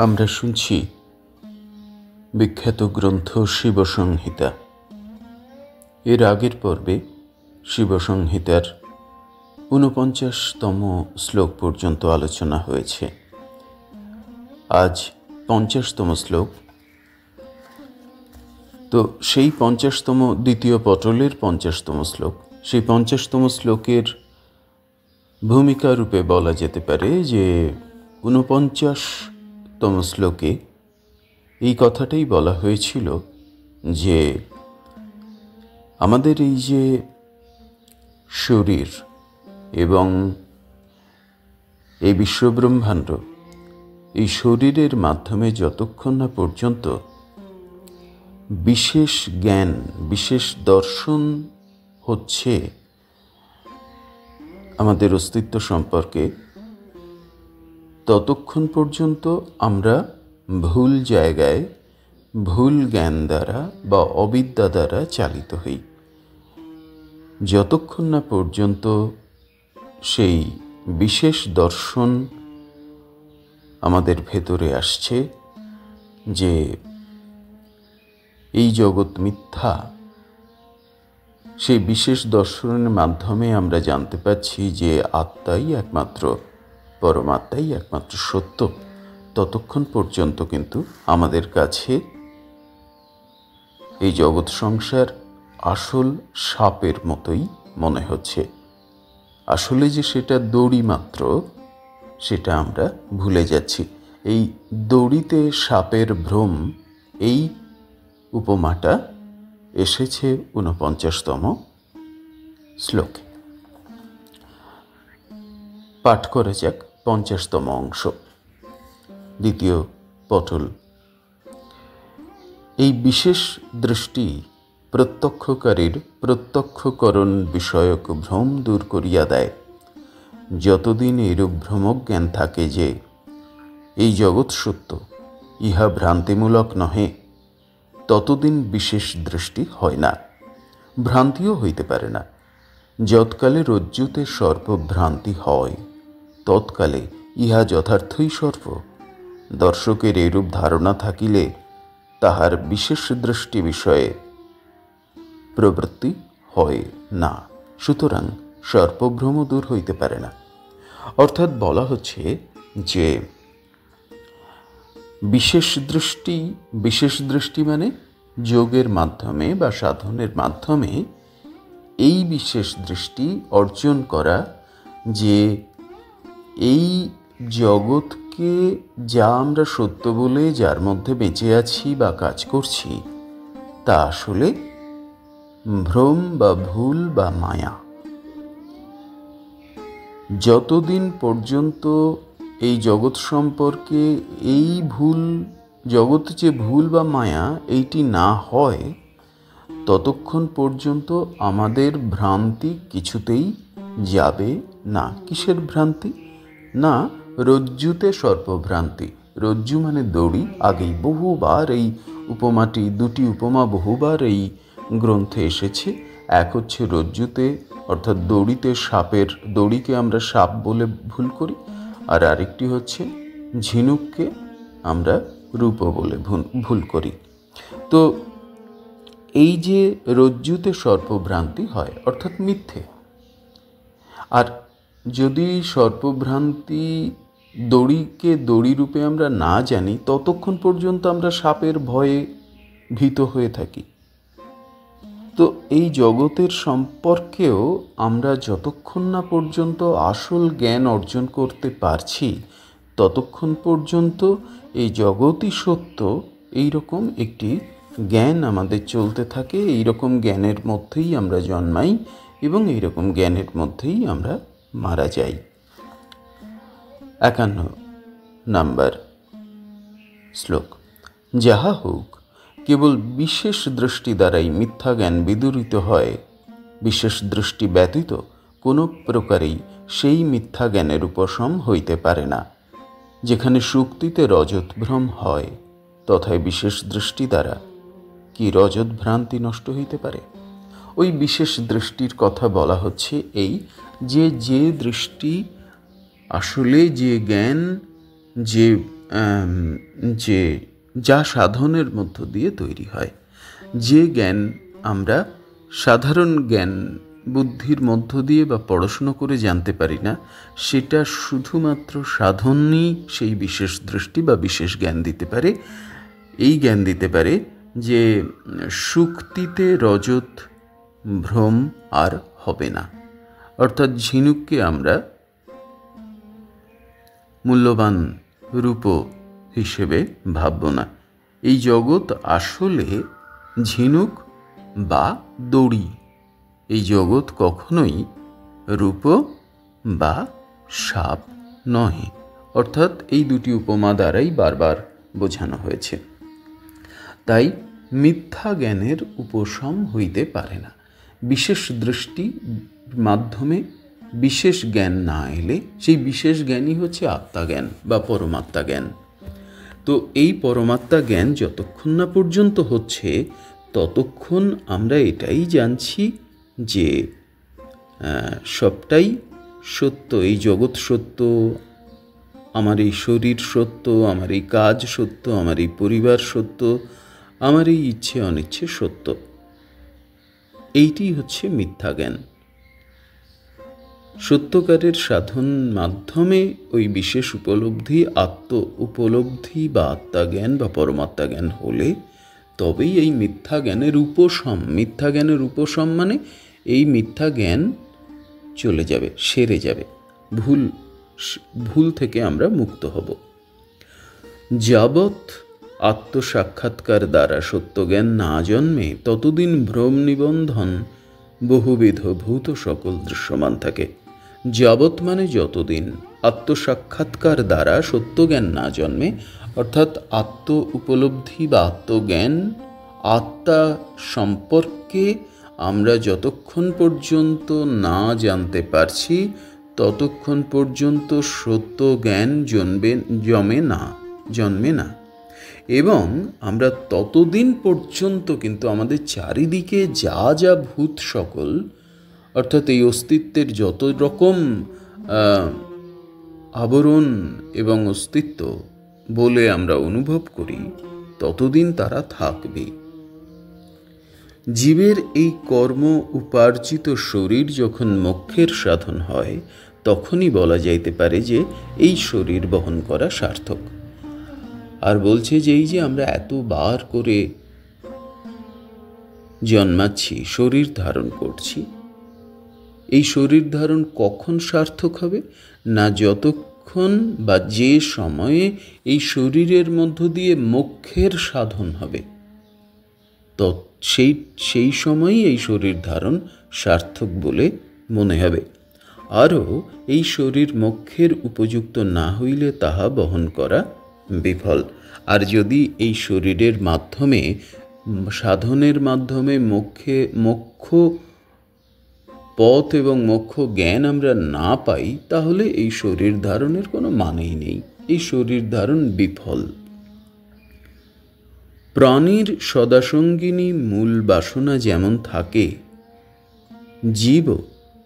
আমরা শুনছি বিখ্যাত গ্রন্থ শিবসংহিতা। এর আগের পর্বে শিবসংহিতার ৪৯তম শ্লোক পর্যন্ত আলোচনা হয়েছে। আজ ৫০তম শ্লোক। তো সেই ৫০তম দ্বিতীয় পটলের ৫০তম শ্লোক, সেই ৫০তম শ্লোকের ভূমিকা রূপে বলা যেতে পারে যে ৪৯তম শ্লোকে এই কথাটাই বলা হয়েছিল যে আমাদের এই যে শরীর এবং এই বিশ্বব্রহ্মাণ্ড, এই শরীরের মাধ্যমে যতক্ষণ না পর্যন্ত বিশেষ জ্ঞান, বিশেষ দর্শন হচ্ছে আমাদের অস্তিত্ব সম্পর্কে, ততক্ষণ পর্যন্ত আমরা ভুল জায়গায়, ভুল জ্ঞান দ্বারা বা অবিদ্যা দ্বারা চালিত হই। যতক্ষণ না পর্যন্ত সেই বিশেষ দর্শন আমাদের ভেতরে আসছে যে এই জগৎ মিথ্যা, সেই বিশেষ দর্শনের মাধ্যমে আমরা জানতে পারছি যে আত্মাই একমাত্র, পরমাত্মাই একমাত্র সত্য, ততক্ষণ পর্যন্ত কিন্তু আমাদের কাছে এই জগৎ সংসার আসল সাপের মতোই মনে হচ্ছে। আসলে যে সেটা দড়ি মাত্র, সেটা আমরা ভুলে যাচ্ছি। এই দড়িতে সাপের ভ্রম, এই উপমাটা এসেছে ৪৯তম শ্লোকে। পাঠ করা যাক ৫০তম অংশ, দ্বিতীয় পটল। এই বিশেষ দৃষ্টি প্রত্যক্ষকারীর প্রত্যক্ষকরণ বিষয়ক ভ্রম দূর করিয়া দেয়। যতদিন এরূপ ভ্রমজ্ঞান থাকে যে এই জগৎ সত্য, ইহা ভ্রান্তিমূলক নহে, ততদিন বিশেষ দৃষ্টি হয় না, ভ্রান্তিও হইতে পারে না। যৎকালে রজ্জুতে সর্পভ্রান্তি হয়, তৎকালে ইহা যথার্থই সর্প। দর্শকের এরূপ ধারণা থাকিলে তাহার বিশেষ দৃষ্টি বিষয়ে প্রবৃত্তি হয় না, সুতরাং সর্পভ্রম দূর হইতে পারে না। অর্থাৎ বলা হচ্ছে যে বিশেষ দৃষ্টি মানে যোগের মাধ্যমে বা সাধনের মাধ্যমে এই বিশেষ দৃষ্টি অর্জন করা, যে এই জগৎকে যা আমরা সত্য বলে যার মধ্যে বেঁচে আছি বা কাজ করছি, তা আসলে ভ্রম বা ভুল বা মায়া। যতদিন পর্যন্ত এই জগৎ সম্পর্কে এই ভুল, জগৎ যে ভুল বা মায়া, এইটি না হয়, ততক্ষণ পর্যন্ত আমাদের ভ্রান্তি কিছুতেই যাবে না। কিসের ভ্রান্তি? না, রজ্জুতে সর্পভ্রান্তি। রজ্জু মানে দড়ি। আগেই বহুবার এই উপমাটি, দুটি উপমা বহুবার এই গ্রন্থে এসেছে। এক হচ্ছে রজ্জুতে অর্থাৎ দড়িতে সাপের, দড়িকে আমরা সাপ বলে ভুল করি, আর আরেকটি হচ্ছে ঝিনুককে আমরা রূপ বলে ভুল করি। তো এই যে রজ্জুতে সর্পভ্রান্তি হয় অর্থাৎ মিথ্যে, আর যদি সর্পভ্রান্তি দড়িকে দড়ি রূপে আমরা না জানি, ততক্ষণ পর্যন্ত আমরা সাপের ভয়ে ভীত হয়ে থাকি। তো এই জগতের সম্পর্কেও আমরা যতক্ষণ না পর্যন্ত আসল জ্ঞান অর্জন করতে পারছি, ততক্ষণ পর্যন্ত এই জগৎই সত্য, এইরকম একটি জ্ঞান আমাদের চলতে থাকে। এইরকম জ্ঞানের মধ্যেই আমরা জন্মাই এবং এইরকম জ্ঞানের মধ্যেই আমরা মারা যাই। ৫১ নাম্বার শ্লোক। যাহা হোক, কেবল বিশেষ দৃষ্টি দ্বারাই মিথ্যা জ্ঞান বিদূরিত হয়। বিশেষ দৃষ্টি ব্যতীত কোনো প্রকারেই সেই মিথ্যা জ্ঞানের উপশম হইতে পারে না। যেখানে শুক্তিতে রজত ভ্রম হয়, তথায় বিশেষ দৃষ্টি দ্বারা কি রজত ভ্রান্তি নষ্ট হইতে পারে? ওই বিশেষ দৃষ্টির কথা বলা হচ্ছে এই যে দৃষ্টি আসলে, যে জ্ঞান, যে যে যা সাধনের মধ্য দিয়ে তৈরি হয়। যে জ্ঞান আমরা সাধারণ জ্ঞান বুদ্ধির মধ্য দিয়ে বা পড়াশুনো করে জানতে পারি না, সেটা শুধুমাত্র সাধনই সেই বিশেষ দৃষ্টি বা বিশেষ জ্ঞান দিতে পারে। এই জ্ঞান দিতে পারে যে শুক্তিতে রজত ভ্রম আর হবে না, অর্থাৎ ঝিনুককে আমরা মূল্যবান রূপ হিসেবে ভাবব না। এই জগৎ আসলে ঝিনুক বা দড়ি, এই জগৎ কখনোই রূপ বা সাপ নয়। অর্থাৎ এই দুটি উপমা দ্বারাই বারবার বোঝানো হয়েছে। তাই মিথ্যা জ্ঞানের উপশম হইতে পারে না। বিশেষ দৃষ্টি মাধ্যমে বিশেষ জ্ঞান না এলে সেই বিশেষ জ্ঞানই হচ্ছে আত্মাজ্ঞান বা পরমাত্মা জ্ঞান। তো এই পরমাত্মা জ্ঞান যতক্ষণ না পর্যন্ত হচ্ছে ততক্ষণ আমরা এটাই জানছি যে সবটাই সত্য, এই জগৎ সত্য, আমার এই শরীর সত্য, আমার এই কাজ সত্য, আমার এই পরিবার সত্য, আমার এই ইচ্ছে অনিচ্ছে সত্য। এইটি হচ্ছে মিথ্যা জ্ঞান। সত্যকারের সাধন মাধ্যমে ওই বিশেষ উপলব্ধি, আত্ম উপলব্ধি বা আত্মাজ্ঞান বা পরমাত্মা জ্ঞান হলে তবেই এই মিথ্যা জ্ঞানের উপশম। মিথ্যা জ্ঞানের উপশম মানে এই মিথ্যা জ্ঞান চলে যাবে, সেরে যাবে, ভুল থেকে আমরা মুক্ত হব। যাবৎ আত্মসাক্ষাৎকার দ্বারা সত্যজ্ঞান না জন্মে ততদিন ভ্রম নিবন্ধন বহুবিধ ভূত সকল দৃশ্যমান থাকে। যাবৎ মানে যতদিন আত্মসাক্ষাৎকার দ্বারা সত্যজ্ঞান না জন্মে, অর্থাৎ আত্ম উপলব্ধি বা আত্মজ্ঞান, আত্মা সম্পর্কে আমরা যতক্ষণ পর্যন্ত না জানতে পারছি ততক্ষণ পর্যন্ত সত্য জ্ঞান জন্মে না। এবং আমরা ততদিন পর্যন্ত কিন্তু আমাদের চারিদিকে যা যা ভূত সকল, অর্থাৎ এই অস্তিত্বের যত রকম আবরণ এবং অস্তিত্ব বলে আমরা অনুভব করি, ততদিন তারা থাকবে। জীবের এই কর্ম উপার্জিত শরীর যখন মোক্ষের সাধন হয় তখনই বলা যাইতে পারে যে এই শরীর বহন করা সার্থক। আর বলছে যে এই যে আমরা এতবার করে জন্মাচ্ছি, শরীর ধারণ করছি, এই শরীর ধারণ কখন সার্থক হবে না, যতক্ষণ বা যে সময়ে এই শরীরের মধ্য দিয়ে মোক্ষের সাধন হবে, তো সেই সময়ই এই শরীর ধারণ সার্থক বলে মনে হবে। আরও এই শরীর মোক্ষের উপযুক্ত না হইলে তাহা বহন করা বিফল। আর যদি এই শরীরের মাধ্যমে, সাধনের মাধ্যমে মোক্ষ পথ এবং মোক্ষ জ্ঞান আমরা না পাই, তাহলে এই শরীর ধারণের কোনো মানেই নেই, এই শরীর ধারণ বিফল। প্রাণীর সদাসঙ্গিনী মূল বাসনা যেমন থাকে, জীব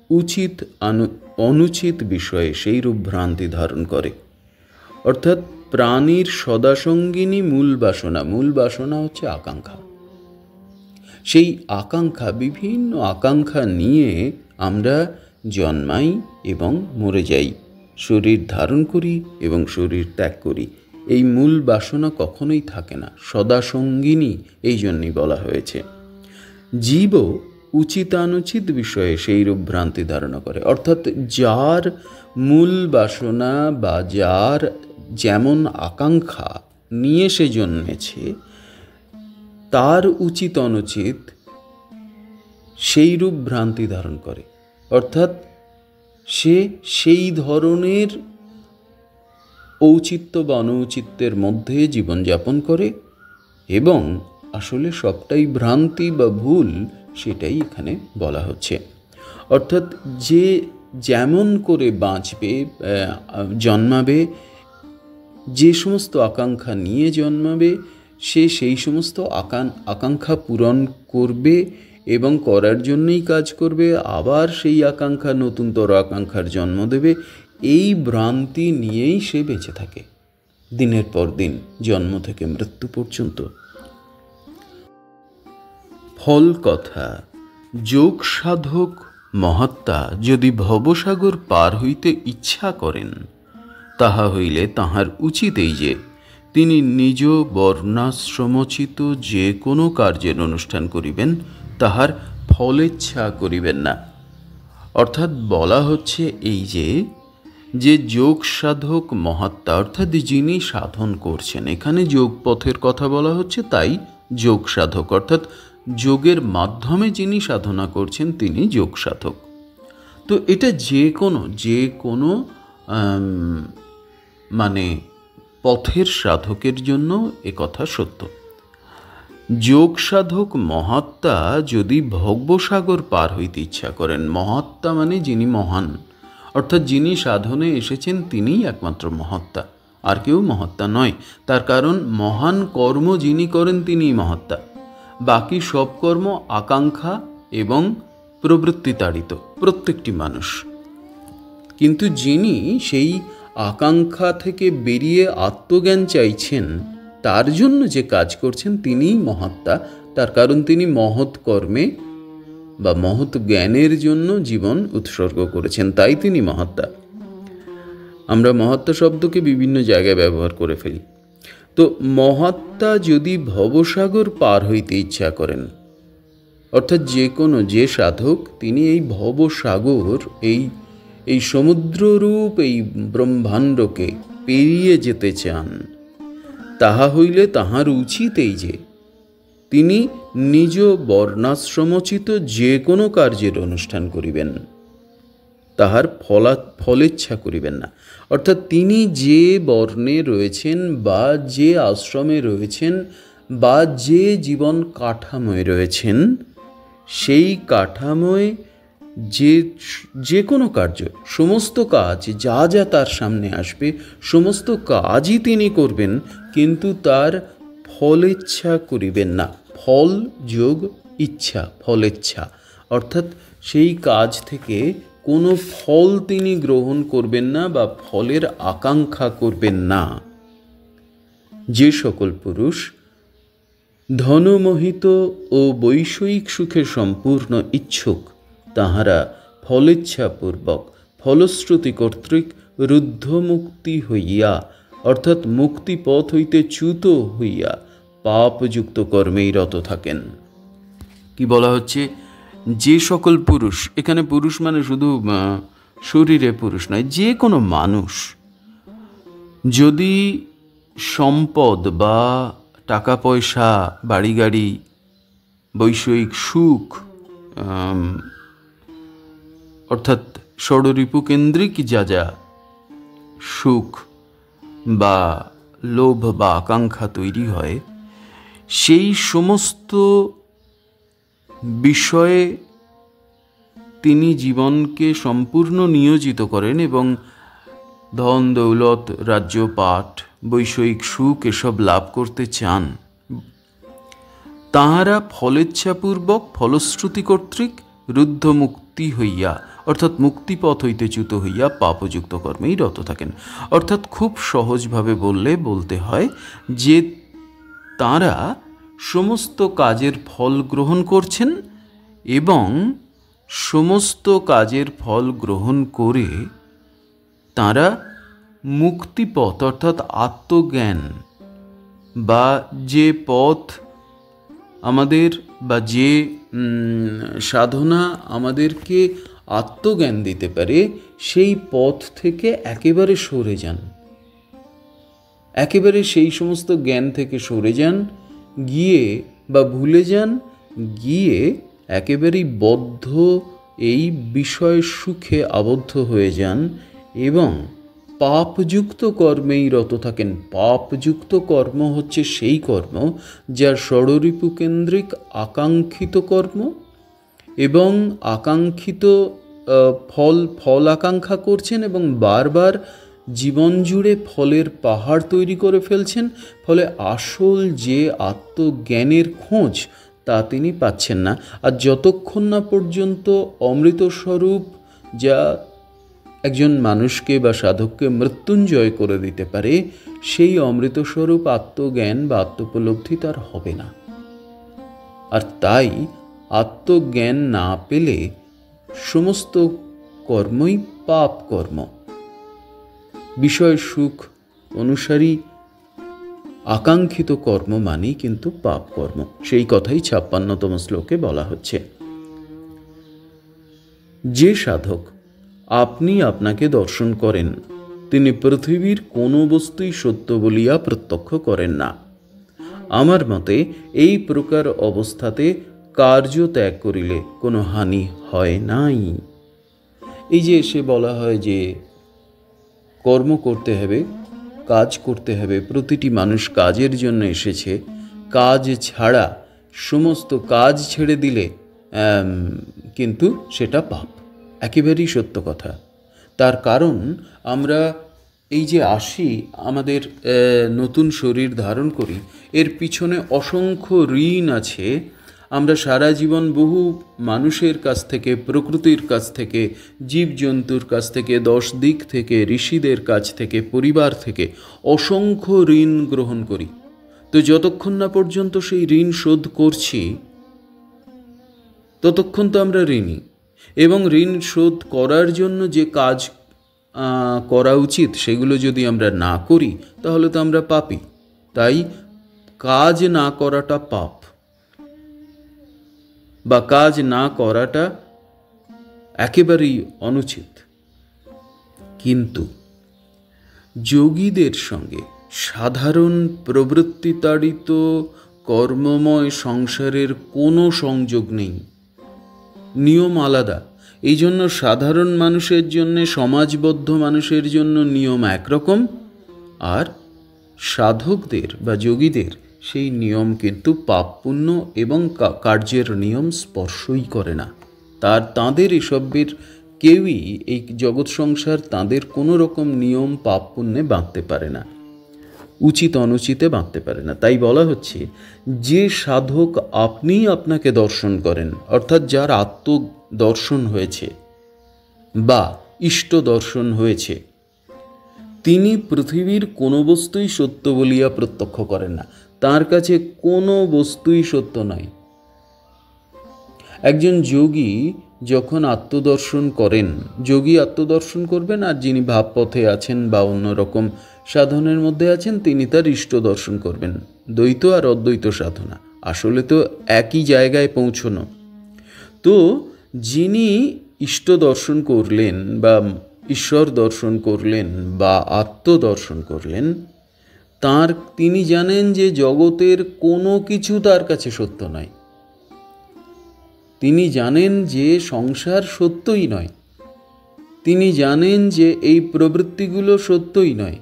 উচিত অনুচিত বিষয়ে সেই রূপ ভ্রান্তি ধারণ করে। অর্থাৎ প্রাণীর সদাসঙ্গিনী মূল বাসনা হচ্ছে আকাঙ্ক্ষা। সেই আকাঙ্ক্ষা, বিভিন্ন আকাঙ্ক্ষা নিয়ে আমরা জন্মাই এবং মরে যাই, শরীর ধারণ করি এবং শরীর ত্যাগ করি। এই মূল বাসনা কখনোই থাকে না, সদাসঙ্গিনী এই জন্যই বলা হয়েছে। জীবও উচিতানুচিত বিষয়ে সেই রূপ ভ্রান্তি ধারণা করে। অর্থাৎ যার মূল বাসনা বা যার যেমন আকাঙ্ক্ষা নিয়ে সে জন্মেছে, তার উচিত অনুচিত সেই রূপ ভ্রান্তি ধারণ করে। অর্থাৎ সে সেই ধরনের ঔচিত্য বা অনৌচিত্যের মধ্যে জীবনযাপন করে এবং আসলে সবটাই ভ্রান্তি বা ভুল, সেটাই এখানে বলা হচ্ছে। অর্থাৎ যে যেমন করে বাঁচবে, জন্মাবে, যে সমস্ত আকাঙ্ক্ষা নিয়ে জন্মাবে, সে সেই সমস্ত আকাঙ্ক্ষা পূরণ করবে এবং করার জন্যই কাজ করবে, আবার সেই আকাঙ্ক্ষা নতুনতর আকাঙ্ক্ষার জন্ম দেবে। এই ভ্রান্তি নিয়েই সে বেঁচে থাকে। দিনের পর দিন, জন্ম থেকে মৃত্যু পর্যন্ত। ফল কথা, যোগ সাধক মহাত্মা যদি ভবসাগর পার হইতে ইচ্ছা করেন, তাহা হইলে তাহার উচিত এই যে তিনি নিজ বর্ণাশ্রমোচিত যে কোনো কার্যের অনুষ্ঠান করিবেন, তাহার ফলেচ্ছা করিবেন না। অর্থাৎ বলা হচ্ছে এই যে যোগ সাধক মহাত্মা, অর্থাৎ যিনি সাধন করছেন, এখানে যোগ পথের কথা বলা হচ্ছে, তাই যোগ সাধক অর্থাৎ যোগের মাধ্যমে যিনি সাধনা করছেন তিনি যোগ সাধক। তো এটা যে কোনো মানে পথের সাধকের জন্য একথা সত্য। যোগ সাধক মহাত্মা যদি ভবসাগর পার হইতে ইচ্ছা করেন, মহাত্মা মানে যিনি মহান, অর্থাৎ যিনি সাধনে এসেছেন তিনিই একমাত্র মহাত্মা, আর কেউ মহাত্মা নয়। তার কারণ মহান কর্ম যিনি করেন তিনিই মহাত্মা, বাকি সব কর্ম আকাঙ্ক্ষা এবং প্রবৃত্তি তাড়িত প্রত্যেকটি মানুষ। কিন্তু যিনি সেই আকাঙ্ক্ষা থেকে বেরিয়ে আত্মজ্ঞান চাইছেন, তার জন্য যে কাজ করছেন তিনিই মহাত্মা। তার কারণ তিনি মহৎ কর্মে বা মহৎ জ্ঞানের জন্য জীবন উৎসর্গ করেছেন, তাই তিনি মহাত্মা। আমরা মহাত্মা শব্দকে বিভিন্ন জায়গায় ব্যবহার করে ফেলি। তো মহাত্মা যদি ভবসাগর পার হইতে ইচ্ছা করেন, অর্থাৎ যে সাধক তিনি এই ভবসাগর, এই সমুদ্ররূপ এই ব্রহ্মাণ্ডকে পেরিয়ে যেতে চান, তাহা হইলে তাহার উচিত এই যে তিনি নিজ বর্ণাশ্রমোচিত যে কোনো কার্যের অনুষ্ঠান করিবেন, তাহার ফলেচ্ছা করিবেন না। অর্থাৎ তিনি যে বর্ণে রয়েছেন বা যে আশ্রমে রয়েছেন বা যে জীবন কাঠামোয় রয়েছেন, সেই কাঠামোয় যে কোনো কার্য, সমস্ত কাজ যা যা তার সামনে আসবে সমস্ত কাজই তিনি করবেন, কিন্তু তার ফলেচ্ছা করিবেন না। ফল যোগ ইচ্ছা, ফলেচ্ছা, অর্থাৎ সেই কাজ থেকে কোনো ফল তিনি গ্রহণ করবেন না বা ফলের আকাঙ্ক্ষা করবেন না। যে সকল পুরুষ ধনমোহিত ও বৈষয়িক সুখে সম্পূর্ণ ইচ্ছুক, তাহারা ফলেচ্ছাপূর্বক ফলশ্রুতি কর্তৃক রুদ্ধ মুক্তি হইয়া, অর্থাৎ মুক্তিপথ হইতে চ্যুত হইয়া পাপযুক্ত কর্মেই রত থাকেন। কি বলা হচ্ছে? যে সকল পুরুষ, এখানে পুরুষ মানে শুধু শরীরে পুরুষ নয়, যে কোনো মানুষ যদি সম্পদ বা টাকা পয়সা, বাড়ি গাড়ি, বৈষয়িক সুখ, অর্থাৎ ষড়রিপুকেন্দ্রিক যা সুখ বা লোভ বা আকাঙ্ক্ষা তৈরি হয়, সেই সমস্ত বিষয়ে তিনি জীবনকে সম্পূর্ণ নিয়োজিত করেন এবং ধন দৌলত, রাজ্যপাট, বৈষয়িক সুখ এসব লাভ করতে চান, তাহারা ফলেচ্ছাপূর্বক ফলশ্রুতি কর্তৃক রুদ্ধ মুক্তি হইয়া, অর্থাৎ মুক্তিপথ হইতে চ্যুত হইয়া পাপযুক্ত কর্মেই রত থাকেন। অর্থাৎ খুব সহজভাবে বলতে হয় যে তাঁরা সমস্ত কাজের ফল গ্রহণ করছেন এবং সমস্ত কাজের ফল গ্রহণ করে তাঁরা মুক্তিপথ, অর্থাৎ আত্মজ্ঞান বা যে পথ আমাদের বা যে সাধনা আমাদেরকে আত্মজ্ঞান দিতে পারে, সেই পথ থেকে একেবারে সরে যান, একেবারে সেই সমস্ত জ্ঞান থেকে সরে যান, গিয়ে বা ভুলে যান, গিয়ে একেবারেই বদ্ধ এই বিষয় সুখে আবদ্ধ হয়ে যান এবং পাপযুক্ত কর্মেই রত থাকেন। পাপযুক্ত কর্ম হচ্ছে সেই কর্ম যা ষড়রিপুকেন্দ্রিক আকাঙ্ক্ষিত কর্ম এবং আকাঙ্ক্ষিত ফল আকাঙ্ক্ষা করছেন এবং বারবার জীবন জুড়ে ফলের পাহাড় তৈরি করে ফেলছেন, ফলে আসল যে আত্মজ্ঞানের খোঁজ তা তিনি পাচ্ছেন না। আর যতক্ষণ না পর্যন্ত অমৃতস্বরূপ যা একজন মানুষকে বা সাধককে মৃত্যুঞ্জয় করে দিতে পারে, সেই অমৃতস্বরূপ আত্মজ্ঞান বা আত্মোপলব্ধি তার হবে না। আর তাই আত্মজ্ঞান না পেলে সমস্ত কর্মই পাপ কর্ম, বিষয় সুখ অনুসারী আকাঙ্ক্ষিত কর্ম মানেই কিন্তু পাপ কর্ম। সেই কথাই 56তম শ্লোকে বলা হচ্ছে। যে সাধক আপনি আপনাকে দর্শন করেন, তিনি পৃথিবীর কোনো বস্তুই সত্য বলিয়া প্রত্যক্ষ করেন না। আমার মতে এই প্রকার অবস্থাতে কার্য ত্যাগ করিলে কোনো হানি হয় নাই। এই যে এসে বলা হয় যে কর্ম করতে হবে, কাজ করতে হবে, প্রতিটি মানুষ কাজের জন্য এসেছে, কাজ ছাড়া সমস্ত কাজ ছেড়ে দিলে কিন্তু সেটা পাপ। একেবারেই সত্য কথা। তার কারণ আমরা এই যে আসি, আমাদের নতুন শরীর ধারণ করি, এর পিছনে অসংখ্য ঋণ আছে। আমরা সারা জীবন বহু মানুষের কাছ থেকে, প্রকৃতির কাছ থেকে, জীবজন্তুর কাছ থেকে, 10 দিক থেকে, ঋষিদের কাছ থেকে, পরিবার থেকে অসংখ্য ঋণ গ্রহণ করি। তো যতক্ষণ না পর্যন্ত সেই ঋণ শোধ করছি, ততক্ষণ তো আমরা ঋণী। এবং ঋণ শোধ করার জন্য যে কাজ করা উচিত সেগুলো যদি আমরা না করি, তাহলে তো আমরা পাপী। তাই কাজ না করাটা পাপ, বা কাজ না করাটা একেবারেই অনুচিত। কিন্তু যোগীদের সঙ্গে সাধারণ প্রবৃত্তিতাড়িত কর্মময় সংসারের কোনো সংযোগ নেই, নিয়ম আলাদা। এই জন্য সাধারণ মানুষের জন্য, সমাজবদ্ধ মানুষের জন্য নিয়ম একরকম, আর সাধকদের বা যোগীদের সেই নিয়ম কিন্তু পাপ পুণ্য এবং কার্যের নিয়ম স্পর্শই করে না। তাঁদের এসবের কেউই, এই জগৎ সংসার তাঁদের কোনো রকম নিয়ম পাপ পুণ্যে বাঁধতে পারে না, উচিত অনুচিতে বাঁধতে পারে না। তাই বলা হচ্ছে, যে সাধক আপনি আপনাকে দর্শন করেন, অর্থাৎ যার আত্মদর্শন হয়েছে বা ইষ্ট দর্শন হয়েছে, তিনি পৃথিবীর কোনো বস্তুই সত্য বলিয়া প্রত্যক্ষ করেন না। তার কাছে কোনো বস্তুই সত্য নয়। একজন যোগী যখন আত্মদর্শন করেন, যোগী আত্মদর্শন করবেন, আর যিনি ভাবপথে আছেন বা অন্যরকম সাধনের মধ্যে আছেন, তিনি তার ইষ্ট দর্শন করবেন। দ্বৈত আর অদ্বৈত সাধনা আসলে তো একই জায়গায় পৌঁছনো। তো যিনি ইষ্ট দর্শন করলেন বা ঈশ্বর দর্শন করলেন বা আত্মদর্শন করলেন, তিনি জানেন যে জগতের কোনো কিছু তার কাছে সত্য নয়। তিনি জানেন যে সংসার সত্যই নয়। তিনি জানেন যে এই প্রবৃত্তিগুলো সত্যই নয়।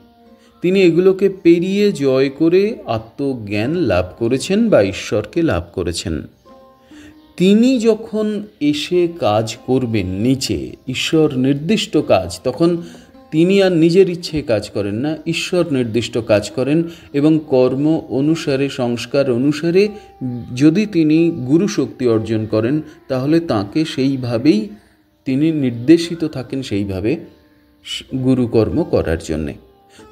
তিনি এগুলোকে পেরিয়ে জয় করে আত্মজ্ঞান লাভ করেছেন বা ঈশ্বরকে লাভ করেছেন। তিনি যখন এসে কাজ করবেন নিচে, ঈশ্বর নির্দিষ্ট কাজ, তখন তিনি আর নিজের ইচ্ছে কাজ করেন না, ঈশ্বর নির্দিষ্ট কাজ করেন। এবং কর্ম অনুসারে, সংস্কার অনুসারে যদি তিনি গুরু শক্তি অর্জন করেন, তাহলে তাকে সেইভাবেই তিনি নির্দেশিত থাকেন, সেইভাবে গুরুকর্ম করার জন্যে।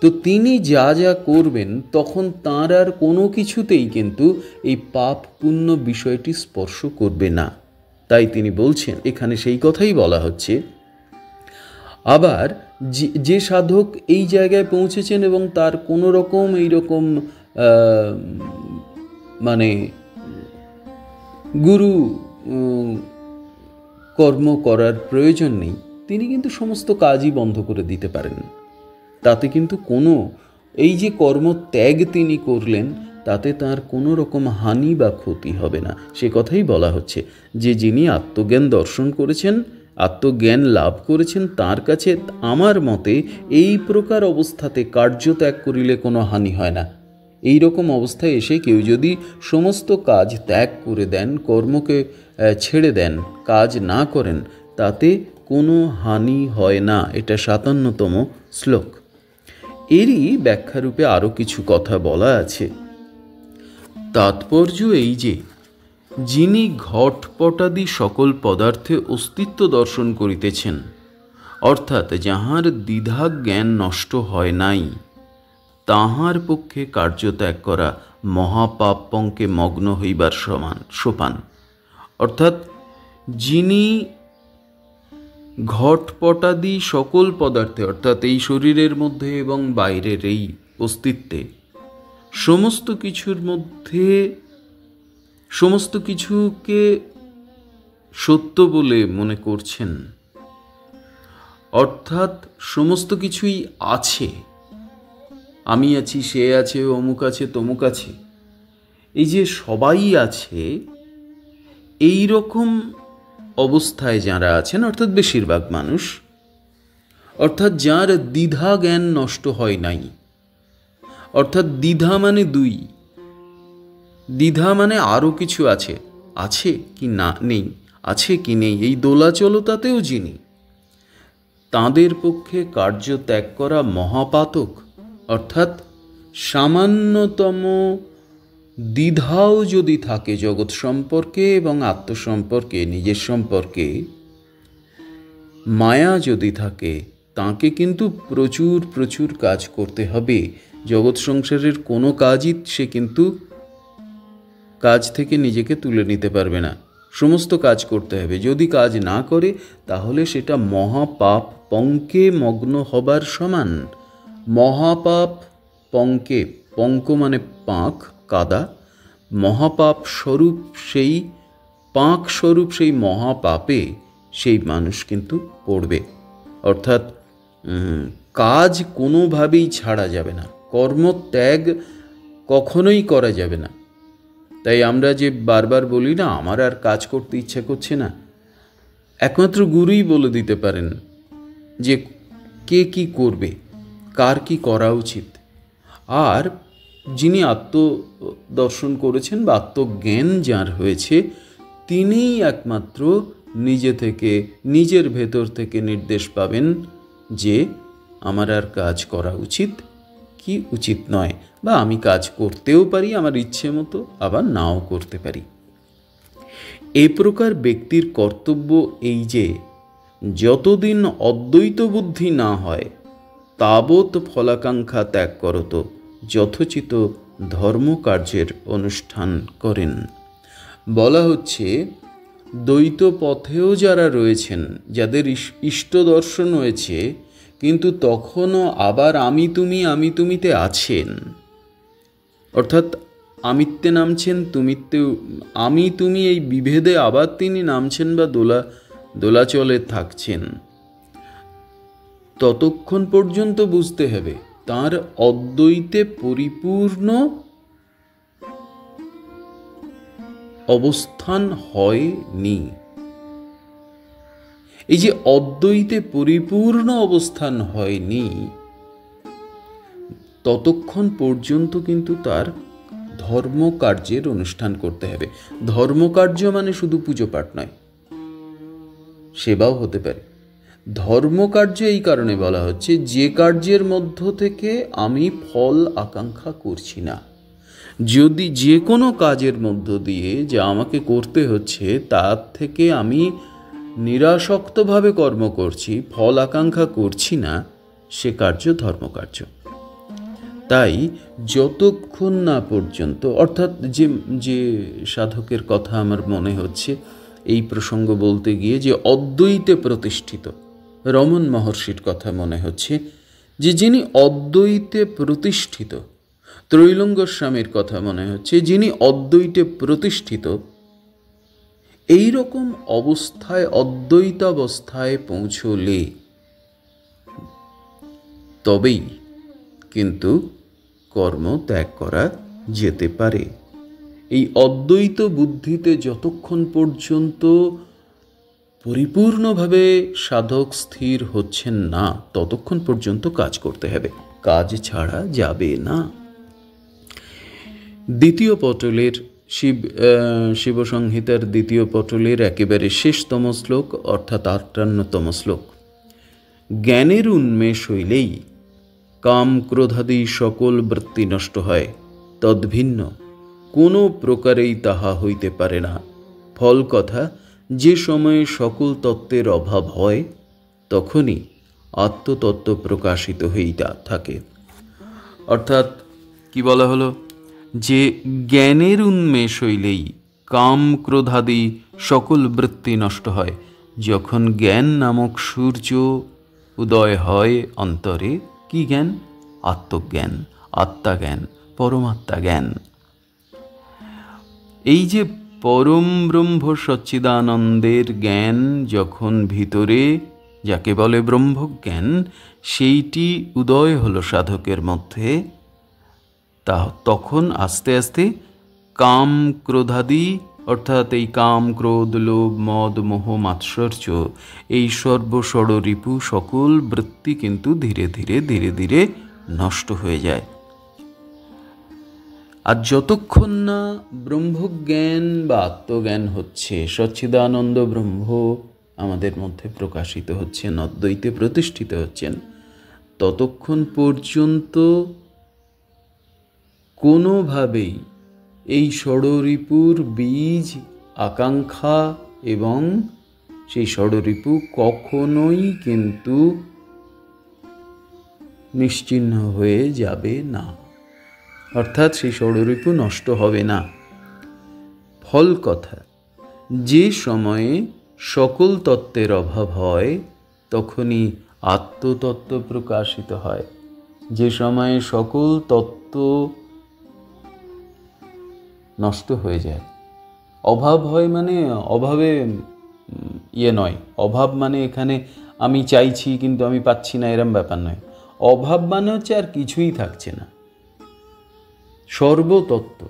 তো তিনি যা যা করবেন, তখন তাঁর আর কোনো কিছুতেই কিন্তু এই পাপ পুণ্য বিষয়টি স্পর্শ করবে না। তাই তিনি বলছেন, এখানে সেই কথাই বলা হচ্ছে। আবার যে সাধক এই জায়গায় পৌঁছেছেন এবং তার কোনো রকম এইরকম মানে গুরু কর্ম করার প্রয়োজন নেই, তিনি কিন্তু সমস্ত কাজই বন্ধ করে দিতে পারেন। তাতে কিন্তু কোনো, এই যে কর্ম ত্যাগ তিনি করলেন, তাতে তার কোনো রকম হানি বা ক্ষতি হবে না। সে কথাই বলা হচ্ছে যে যিনি আত্মজ্ঞান দর্শন করেছেন, আত্মজ্ঞান লাভ করেছেন, তার কাছে আমার মতে এই প্রকার অবস্থাতে কার্য ত্যাগ করিলে কোনো হানি হয় না। এই রকম অবস্থায় এসে কেউ যদি সমস্ত কাজ ত্যাগ করে দেন, কর্মকে ছেড়ে দেন, কাজ না করেন, তাতে কোনো হানি হয় না। এটা 57তম শ্লোক। এরই ব্যাখ্যারূপে আরও কিছু কথা বলা আছে। তাৎপর্য এই যে, যিনি ঘটপটাদি সকল পদার্থে অস্তিত্ব দর্শন করিতেছেন, অর্থাৎ যাহার দ্বিধা জ্ঞান নষ্ট হয় নাই, তাহার পক্ষে কার্যত্যাগ করা মহাপাপ পঙ্কে মগ্ন হইবার সোপান। অর্থাৎ যিনি ঘটপটাদি সকল পদার্থে, অর্থাৎ এই শরীরের মধ্যে এবং বাইরের এই অস্তিত্বে সমস্ত কিছুর মধ্যে সমস্ত কিছুকে সত্য বলে মনে করছেন, অর্থাৎ সমস্ত কিছুই আছে, আমি আছি, সে আছে, অমুক আছে, তমুক আছে, এই যে সবাই আছে, এই রকম অবস্থায় যারা আছেন, অর্থাৎ বেশিরভাগ মানুষ, অর্থাৎ যার দ্বিধা জ্ঞান নষ্ট হয় নাই, অর্থাৎ দ্বিধা মানে দুই, দ্বিধা মানে আরও কিছু আছে, আছে কি না নেই, আছে কি নেই, এই দোলাচলতাতেও যিনি, তাঁদের পক্ষে কার্য ত্যাগ করা মহাপাতক। অর্থাৎ সামান্যতম দ্বিধাও যদি থাকে জগৎ সম্পর্কে এবং আত্মসম্পর্কে, নিজের সম্পর্কে, মায়া যদি থাকে, তাকে কিন্তু প্রচুর প্রচুর কাজ করতে হবে। জগৎ সংসারের কোনো কাজই সে কিন্তু কাজ থেকে নিজেকে তুলে নিতে পারবে না, সমস্ত কাজ করতে হবে। যদি কাজ না করে তাহলে সেটা মহাপাপ পঙ্কে মগ্ন হবার সমান। মহাপাপ পঙ্কে, পঙ্ক মানে পাঁক, কাদা, মহাপাপ স্বরূপ সেই পাঁক স্বরূপ সেই মহাপাপে সেই মানুষ কিন্তু পড়বে। অর্থাৎ কাজ কোনোভাবেই ছাড়া যাবে না, কর্মত্যাগ কখনোই করা যাবে না। তাই আমরা যে বারবার বলি না, আমার আর কাজ করতে ইচ্ছা করছে না, একমাত্র গুরুই বলে দিতে পারেন যে কে কি করবে, কার কি করা উচিত। আর যিনি আত্মদর্শন করেছেন বা আত্মজ্ঞান যার হয়েছে, তিনিই একমাত্র নিজে থেকে, নিজের ভেতর থেকে নির্দেশ পাবেন যে আমার আর কাজ করা উচিত কি উচিত নয়, বা আমি কাজ করতেও পারি আমার ইচ্ছে মতো, আবার নাও করতে পারি। এ প্রকার ব্যক্তির কর্তব্য এই যে যতদিন অদ্বৈত বুদ্ধি না হয় তাবৎ ফলাকাঙ্ক্ষা ত্যাগ করত যথোচিত ধর্মকার্যের অনুষ্ঠান করেন। বলা হচ্ছে দ্বৈত পথেও যারা রয়েছেন, যাদের ইষ্ট দর্শন হয়েছে, কিন্তু তখনও আবার আমি তুমিতে আছেন, অর্থাৎ আমিত্বে নামছেন, তুমিত্বে, আমি তুমি এই বিভেদে আবার তিনি নামছেন বা দোলাচলে থাকছেন, ততক্ষণ পর্যন্ত বুঝতে হবে তার অদ্বৈতে পরিপূর্ণ অবস্থান হয়নি। এই যে অদ্বৈতে পরিপূর্ণ অবস্থান হয়নি, ততক্ষণ পর্যন্ত কিন্তু তার ধর্মকার্যের অনুষ্ঠান করতে হবে। ধর্মকার্য মানে শুধু পুজো পাঠ নয়, সেবাও হতে পারে। ধর্মকার্য এই কারণে বলা হচ্ছে যে কার্যের মধ্য থেকে আমি ফল আকাঙ্ক্ষা করছি না। যদি যে কোনো কাজের মধ্য দিয়ে যা আমাকে করতে হচ্ছে তার থেকে আমি নিরাসক্তভাবে কর্ম করছি, ফল আকাঙ্ক্ষা করছি না, সে কার্য ধর্মকার্য। তাই যতক্ষণ না পর্যন্ত, অর্থাৎ যে সাধকের কথা আমার মনে হচ্ছে এই প্রসঙ্গ বলতে গিয়ে, যে অদ্বৈতে প্রতিষ্ঠিত রমণ মহর্ষির কথা মনে হচ্ছে, যে যিনি অদ্বৈতে প্রতিষ্ঠিত, ত্রৈলঙ্গ স্বামীর কথা মনে হচ্ছে যিনি অদ্বৈতে প্রতিষ্ঠিত, এই রকম অবস্থায়, অদ্বৈতাবস্থায় পৌঁছলে তবেই কিন্তু কর্ম ত্যাগ করা যেতে পারে। এই অদ্বৈত বুদ্ধিতে যতক্ষণ পর্যন্ত পরিপূর্ণভাবে সাধক স্থির হচ্ছেন না, ততক্ষণ পর্যন্ত কাজ করতে হবে, কাজ ছাড়া যাবে না। দ্বিতীয় পটলের শিবসংহিতার দ্বিতীয় পটলের একেবারে শেষতম শ্লোক, অর্থাৎ 58তম শ্লোক। জ্ঞানের উন্মেষ হইলেই কাম ক্রোধাদি সকল বৃত্তি নষ্ট হয়, তদ্ভিন্ন কোনো প্রকারেই তাহা হইতে পারে না। ফল কথা, যে সময়ে সকল তত্ত্বের অভাব হয় তখনই আত্মতত্ত্ব প্রকাশিত হয়েই থাকে। অর্থাৎ কি বলা হলো, যে জ্ঞানের উন্মেষ হইলেই কাম ক্রোধাদি সকল বৃত্তি নষ্ট হয়। যখন জ্ঞান নামক সূর্য উদয় হয় অন্তরে, কি জ্ঞান? আত্মজ্ঞান, আত্মাজ্ঞান, পরমাত্মা জ্ঞান। এই যে পরম ব্রহ্ম সচ্চিদানন্দের জ্ঞান যখন ভিতরে, যাকে বলে ব্রহ্মজ্ঞান, সেইটি উদয় হলো সাধকের মধ্যে, তখন আস্তে আস্তে কাম ক্রোধাদি, অর্থাৎ এই কাম ক্রোধ লোভ মদ মোহ মাৎসর্য, এই সর্বষড়রিপু সকল বৃত্তি কিন্তু ধীরে ধীরে ধীরে ধীরে নষ্ট হয়ে যায়। আর যতক্ষণ না ব্রহ্মজ্ঞান বা আত্মজ্ঞান হচ্ছে, সচ্চিদানন্দ ব্রহ্ম আমাদের মধ্যে প্রকাশিত হচ্ছেন, অদ্বৈতে প্রতিষ্ঠিত হচ্ছেন, ততক্ষণ পর্যন্ত কোনোভাবেই এই ষড়রিপুর বীজ আকাঙ্ক্ষা এবং সেই ষড়রিপু কখনোই কিন্তু নিশ্চিহ্ন হয়ে যাবে না, অর্থাৎ সেই ষড়রিপু নষ্ট হবে না। ফল কথা, যে সময়ে সকল তত্ত্বের অভাব হয় তখনই আত্মতত্ত্ব প্রকাশিত হয়। যে সময়ে সকল তত্ত্ব নষ্ট হয়ে যায়, অভাব হয় মানে অভাবে নয়, অভাব মানে এখানে আমি চাইছি কিন্তু আমি পাচ্ছি না, এরম ব্যাপার নয়। অভাব মানে হচ্ছে আর কিছুই থাকছে না। সর্বতত্ত্ব,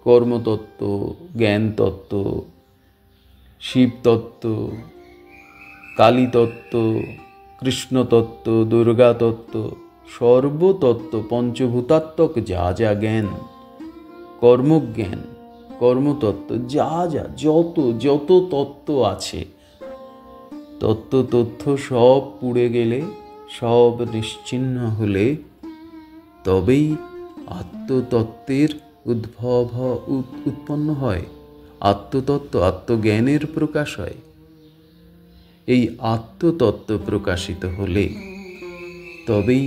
কর্মতত্ত্ব, জ্ঞানতত্ত্ব, শিবতত্ত্ব, কালীতত্ত্ব, কৃষ্ণতত্ত্ব, দুর্গাতত্ত্ব, সর্বতত্ত্ব, পঞ্চভূতাত্মক যা যা জ্ঞান, কর্মজ্ঞান, কর্মতত্ত্ব, যা যা যত তত্ত্ব আছে, তত্ত্ব সব পুড়ে গেলে, সব নিশ্চিহ্ন হলে তবেই আত্মতত্ত্বের উৎপন্ন হয়, আত্মতত্ত্ব আত্মজ্ঞানের প্রকাশ হয়। এই আত্মতত্ত্ব প্রকাশিত হলে তবেই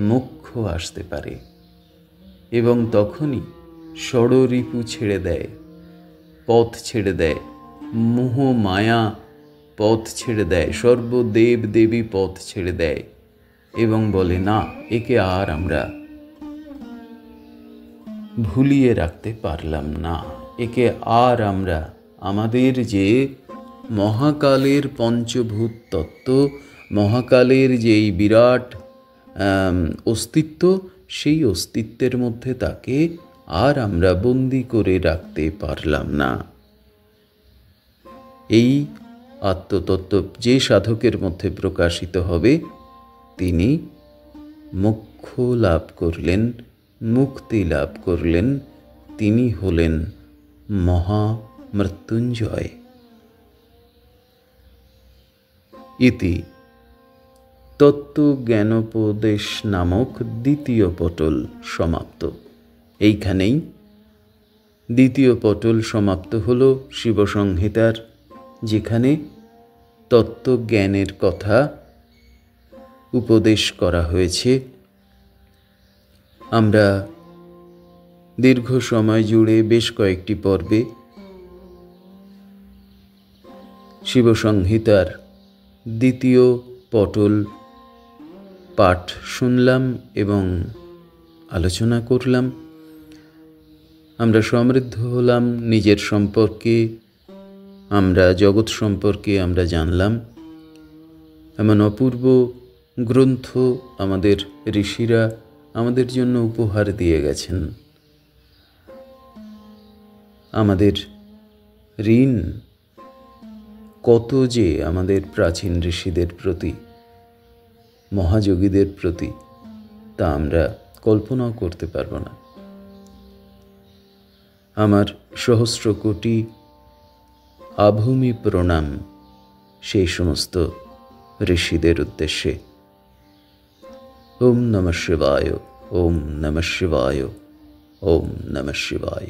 মোক্ষ আসতে পারে, এবং তখনই ষড়রিপু ছেড়ে দেয়, পথ ছেড়ে দেয়, মোহ মায়া পথ ছেড়ে দেয়, সর্বদেব দেবী পথ ছেড়ে দেয় এবং বলে, না, একে আর আমরা ভুলিয়ে রাখতে পারলাম না, একে আর আমরা আমাদের যে মহাকালের পঞ্চভূত তত্ত্ব, মহাকালের যেই বিরাট অস্তিত্ব, সেই অস্তিত্বের মধ্যে তাকে আর আমরা বন্দি করে রাখতে পারলাম না। এই আত্মতত্ত্ব যে সাধকের মধ্যে প্রকাশিত হবে, তিনি মোক্ষ লাভ করলেন, মুক্তি লাভ করলেন, তিনি হলেন মহামৃত্যুঞ্জয়। ইতি তত্ত্বজ্ঞানোপদেশ নামক দ্বিতীয় পটল সমাপ্ত। এইখানেই দ্বিতীয় পটল সমাপ্ত হল শিবসংহিতার, যেখানে তত্ত্বজ্ঞানের কথা উপদেশ করা হয়েছে। আমরা দীর্ঘ সময় জুড়ে বেশ কয়েকটি পর্বে শিবসংহিতার দ্বিতীয় পটল পাঠ শুনলাম এবং আলোচনা করলাম। আমরা সমৃদ্ধ হলাম নিজের সম্পর্কে, আমরা জগৎ সম্পর্কে আমরা জানলাম। এমন অপূর্ব গ্রন্থ আমাদের ঋষিরা আমাদের জন্য উপহার দিয়ে গেছেন। আমাদের ঋণ কত যে আমাদের প্রাচীন ঋষিদের প্রতি, মহাযোগীদের প্রতি, তা আমরা কল্পনাও করতে পারব না। আমার সহস্র কোটি আভূমি প্রণাম সেই সমস্ত ঋষিদের উদ্দেশ্যে। ওম নমঃ শিবায়, ওম নমঃ শিবায়, ওম নমঃ শিবায়।